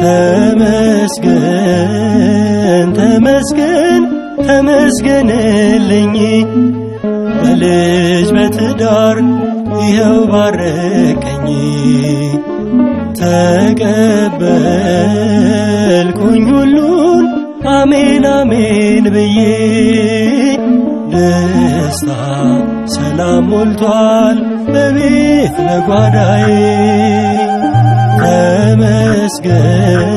ተመስገን ተመስገን ተመስገንልኝ በልጅ በትዳር ይኸው ባረከኝ ተቀበልኩኝ ሁሉን አሜን አሜን ብዬ ደስታ ሰላም ሞልቷል በቤት በጓዳዬ ተመስገን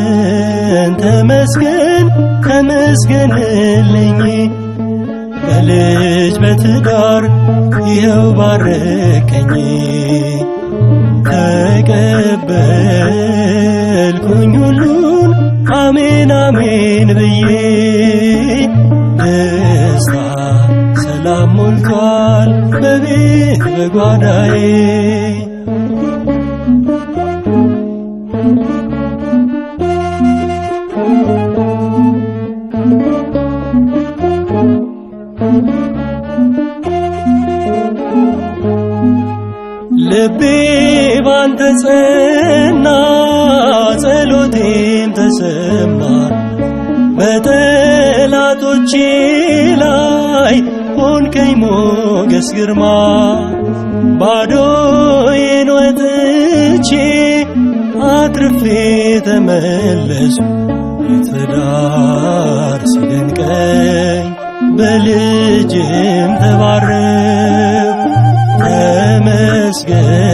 ተመስገን ተመስገንልኝ በልጅ በትዳር ይኸው ባረከኝ ተቀበልኩኝ ሁሉን አሜን አሜን ብዬ ደስታ ሰላም ሞልቷል በቤት በጓዳዬ ልቤ ባንተ ጸና ጸሎቴም ተሰማ በጠላቶቼ ላይ ሆንከኝ ሞገስ ግርማ ባዶዬን ወጥቼ አትርፌ ተመለሱ ትዳር ሲደንቀኝ በልጅም ተባረክ ተመስገን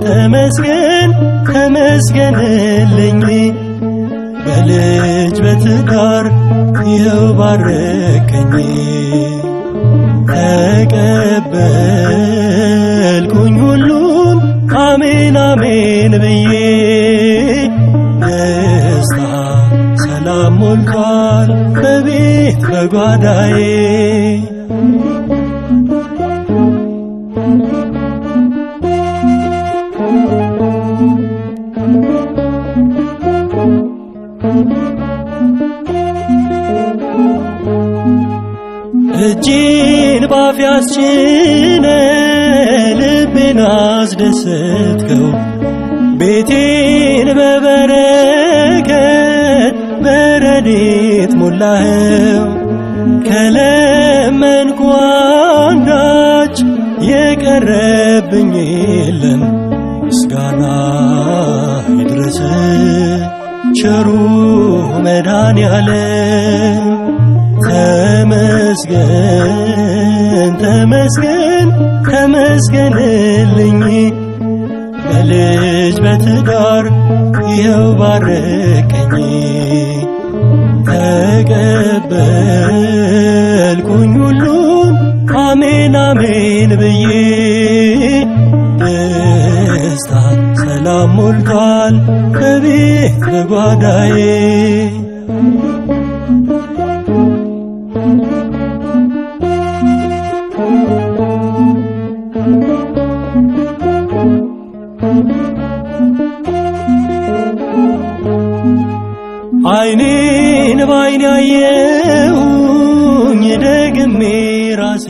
ተመስገን ተመስገንልኝ በልጅ በትዳር ይኸው ባረከኝ ተቀበልኩኝ ሁሉን አሜን አሜን ብዬ ደስታ ሰላም ሞልቷል በቤት በጓዳዬ እጅን ባፍ ያስጭነ ልቤን አስደሰትከው ቤቴን በበረከት በረድኤት ሞላኸው ከለመንኩ አንዳች የቀረብኝ የለም ምስጋና ይድረስ ቸሩ መድኃኔዓለም ተመስገን ተመስገን ተመስገንልኝ በልጅ በትዳር ይኸው ባረከኝ ተቀበልኩኝ ሁሉን አሜን አሜን ብዬ ደስታ ሰላም ሞልቷል በቤት በጓዳዬ ዓይኔን ባይኔ ያየሁኝ ደግሜ ራሴ